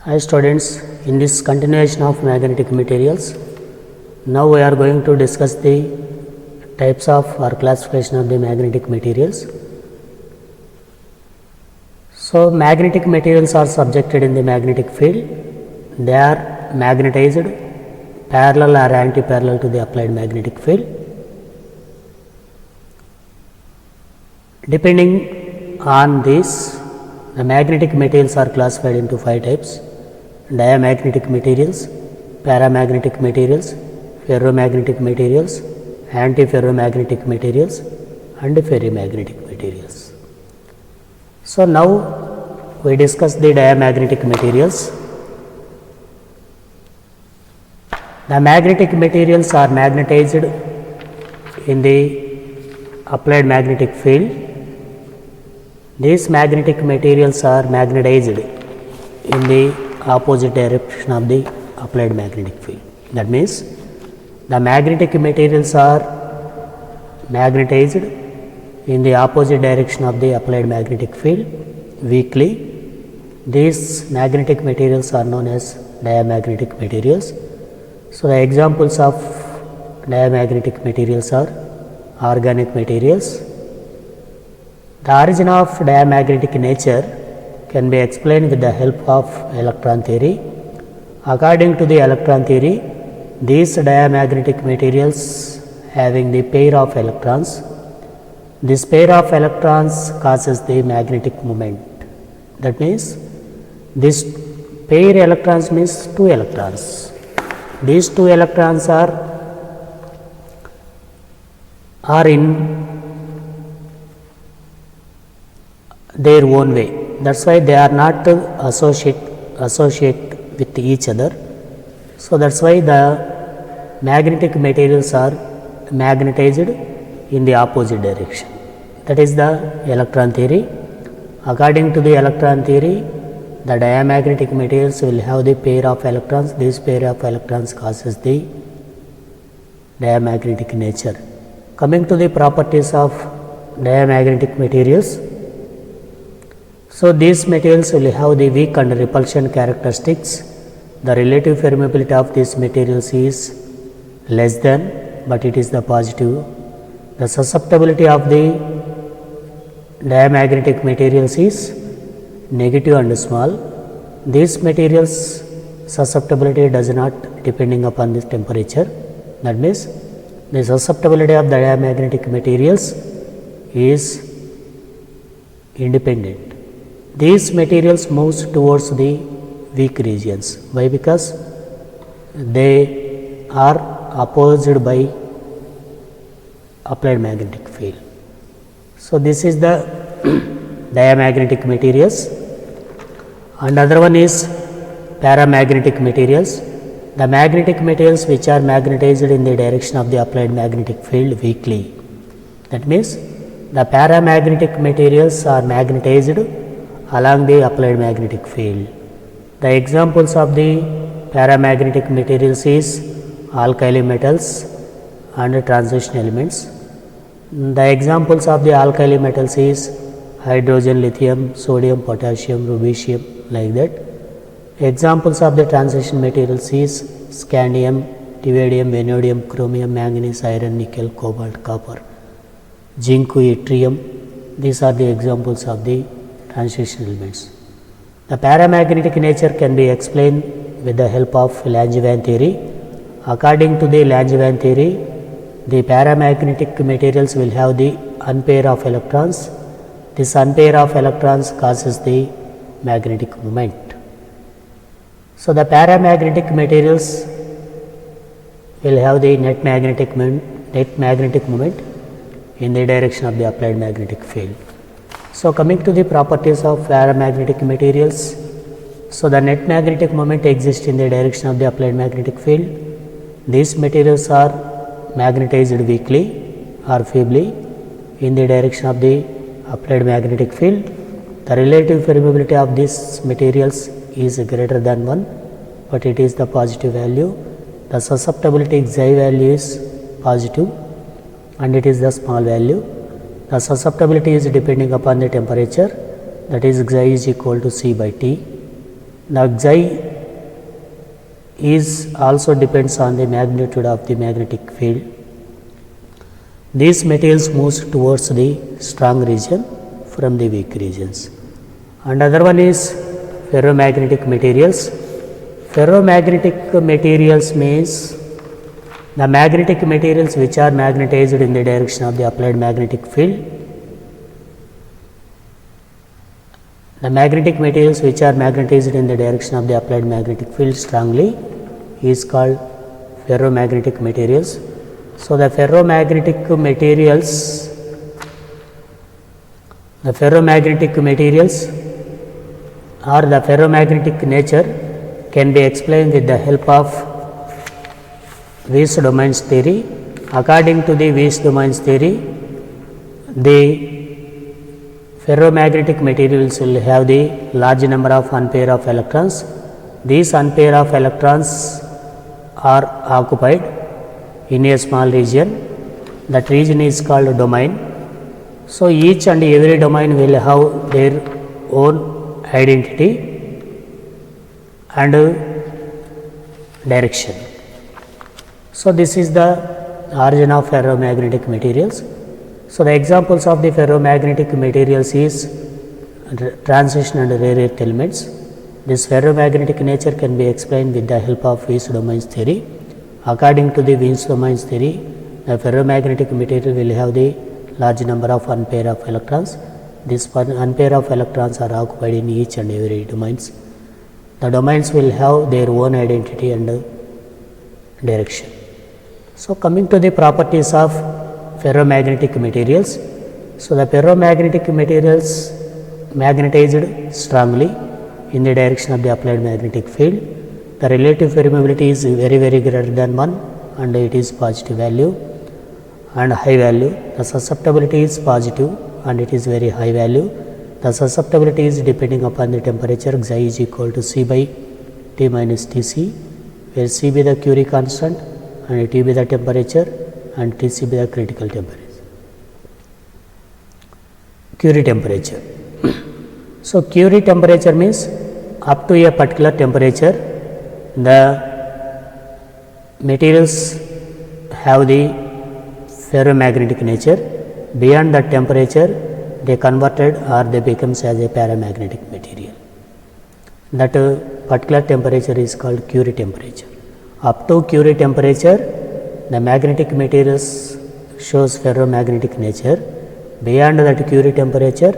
Hi students, in this continuation of magnetic materials, now we are going to discuss the types of or classification of the magnetic materials. So magnetic materials are subjected in the magnetic field. They are magnetized parallel or anti-parallel to the applied magnetic field. Depending on this, the magnetic materials are classified into 5 types: diamagnetic materials, paramagnetic materials, ferromagnetic materials, antiferromagnetic materials, and ferrimagnetic materials. So now we discuss the diamagnetic materials. The magnetic materials are magnetized in the applied magnetic field. These magnetic materials are magnetized in the opposite direction of the applied magnetic field. That means the magnetic materials are magnetized in the opposite direction of the applied magnetic field weakly. These magnetic materials are known as diamagnetic materials. So the examples of diamagnetic materials are organic materials. The origin of diamagnetic nature can be explained with the help of electron theory. According to the electron theory, these diamagnetic materials having the pair of electrons, this pair of electrons causes the magnetic moment. That means this pair electrons means 2 electrons. These 2 electrons are in their own way. That's why they are not associate with each other. So that's why the magnetic materials are magnetized in the opposite direction. That is the electron theory. According to the electron theory, the diamagnetic materials will have the pair of electrons. This pair of electrons causes the diamagnetic nature. Coming to the properties of diamagnetic materials. So these materials will have the weak and repulsion characteristics. The relative permeability of these materials is less than, but it is the positive. The susceptibility of the diamagnetic materials is negative and small. These materials susceptibility does not depending upon the temperature. That means the susceptibility of the diamagnetic materials is independent. These materials moves towards the weak regions. Why? Because they are opposed by applied magnetic field. So this is the diamagnetic materials, and other one is paramagnetic materials. The magnetic materials which are magnetized in the direction of the applied magnetic field weakly. That means the paramagnetic materials are magnetized along the applied magnetic field. The examples of the paramagnetic materials is alkali metals and transition elements. The examples of the alkali metals is hydrogen, lithium, sodium, potassium, rubidium, like that. Examples of the transition materials is scandium, tellurium, vanadium, chromium, manganese, iron, nickel, cobalt, copper, zinc, yttrium. These are the examples of the transition elements. The paramagnetic nature can be explained with the help of Langevin theory. According to the Langevin theory, the paramagnetic materials will have the unpair of electrons. This unpair of electrons causes the magnetic moment. So the paramagnetic materials will have the net magnetic moment in the direction of the applied magnetic field. So coming to the properties of paramagnetic materials. So the net magnetic moment exists in the direction of the applied magnetic field. These materials are magnetized weakly or feebly in the direction of the applied magnetic field. The relative permeability of these materials is greater than 1, but it is the positive value. The susceptibility Xi value is positive and it is the small value. The susceptibility is depending upon the temperature, that is Xi is equal to C by T. Now Xi is also depends on the magnitude of the magnetic field. These materials moves towards the strong region from the weak regions. And other one is ferromagnetic materials. Ferromagnetic materials means the magnetic materials which are magnetized in the direction of the applied magnetic field. The magnetic materials which are magnetized in the direction of the applied magnetic field strongly is called ferromagnetic materials. So the ferromagnetic materials or the ferromagnetic nature can be explained with the help of Weiss domains theory. According to the Weiss domains theory, the ferromagnetic materials will have the large number of unpair of electrons. These unpair of electrons are occupied in a small region. That region is called domain. So each and every domain will have their own identity and direction. So this is the origin of ferromagnetic materials. So the examples of the ferromagnetic materials is transition and rare earth elements. This ferromagnetic nature can be explained with the help of Weiss domains theory. According to the Weiss domains theory, the ferromagnetic material will have the large number of unpair of electrons. This unpair of electrons are occupied in each and every domains. The domains will have their own identity and direction. So coming to the properties of ferromagnetic materials. So the ferromagnetic materials magnetized strongly in the direction of the applied magnetic field. The relative permeability is very greater than 1 and it is positive value and high value. The susceptibility is positive and it is very high value. The susceptibility is depending upon the temperature. Xi is equal to C by T minus Tc, where C be the Curie constant and T be the temperature and Tc be the critical temperature, Curie temperature. So Curie temperature means up to a particular temperature, the materials have the ferromagnetic nature. Beyond that temperature, they converted or they becomes as a paramagnetic material. That particular temperature is called Curie temperature. Up to Curie temperature, the magnetic materials shows ferromagnetic nature. Beyond that Curie temperature,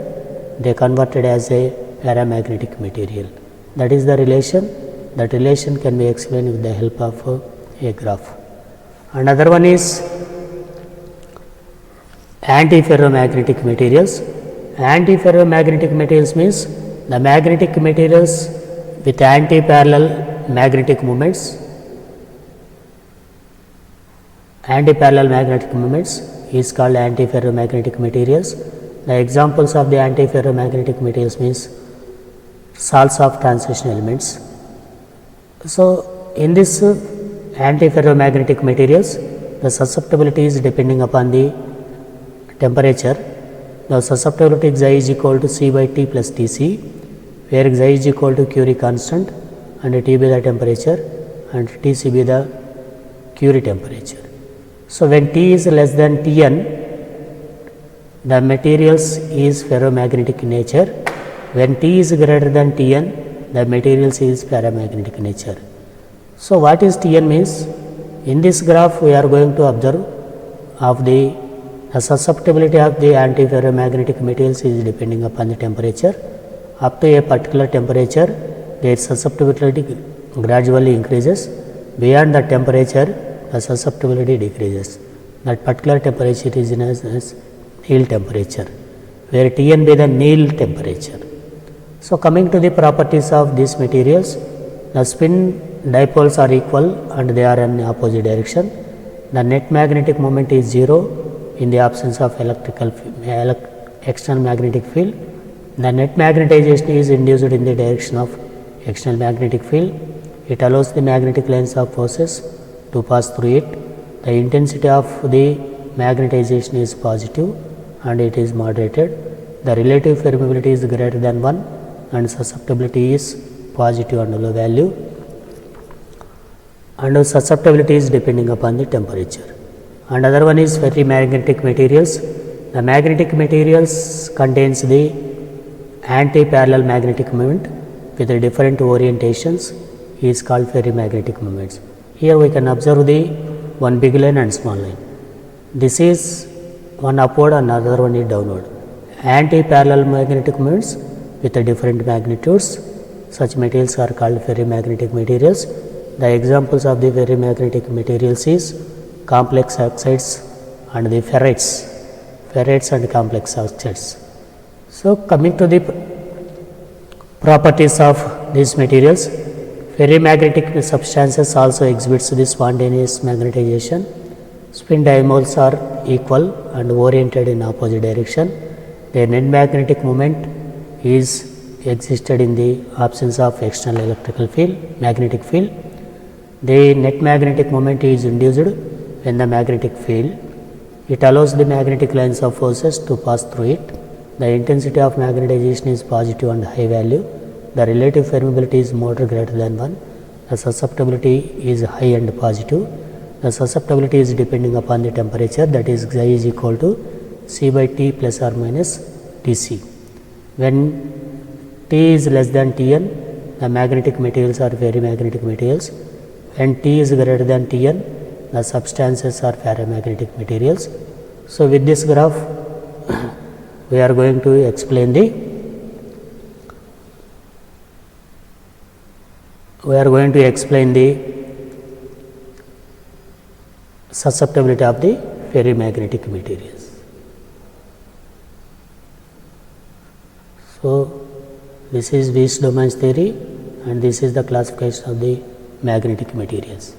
they converted as a paramagnetic material. That is the relation. That relation can be explained with the help of a graph. Another one is antiferromagnetic materials. Antiferromagnetic materials means the magnetic materials with anti-parallel magnetic moments. Anti-parallel magnetic moments is called antiferromagnetic materials. The examples of the antiferromagnetic materials means salts of transition elements. So in this antiferromagnetic materials, the susceptibility is depending upon the temperature. The susceptibility Xi is equal to C by T plus Tc, where Xi is equal to Curie constant and T be the temperature and Tc be the Curie temperature. So when T is less than Tn, the materials is ferromagnetic nature. When T is greater than Tn, the materials is paramagnetic nature. So what is Tn means? In this graph we are going to observe of the susceptibility of the antiferromagnetic materials is depending upon the temperature. Up to a particular temperature, their susceptibility gradually increases. Beyond the temperature, the susceptibility decreases. That particular temperature is known as Néel temperature, where Tn be the Néel temperature. So coming to the properties of these materials, the spin dipoles are equal and they are in opposite direction. The net magnetic moment is 0 in the absence of external magnetic field. The net magnetization is induced in the direction of external magnetic field. It allows the magnetic lines of forces to pass through it. The intensity of the magnetization is positive and it is moderated. The relative permeability is greater than 1 and susceptibility is positive and low value, and susceptibility is depending upon the temperature. And other one is ferrimagnetic materials. The magnetic materials contains the anti-parallel magnetic moment with the different orientations is called ferrimagnetic moments. Here we can observe the one big line and small line. This is one upward and another one is downward. Anti-parallel magnetic moments with the different magnitudes. Such materials are called ferrimagnetic materials. The examples of the ferrimagnetic materials is complex oxides and the ferrites and complex oxides. So coming to the properties of these materials, ferrimagnetic substances also exhibits the spontaneous magnetization. Spin dimoles are equal and oriented in opposite direction. Their net magnetic moment is existed in the absence of external electrical field, magnetic field. The net magnetic moment is induced when the magnetic field, it allows the magnetic lines of forces to pass through it. The intensity of magnetization is positive and high value. The relative permeability is more greater than 1. The susceptibility is high and positive. The susceptibility is depending upon the temperature, that is xi is equal to C by T plus or minus Tc. When T is less than Tn, the magnetic materials are ferrimagnetic materials. When T is greater than Tn, the substances are paramagnetic materials. So with this graph we are going to explain the susceptibility of the ferrimagnetic materials. So this is Weiss domains theory and this is the classification of the magnetic materials.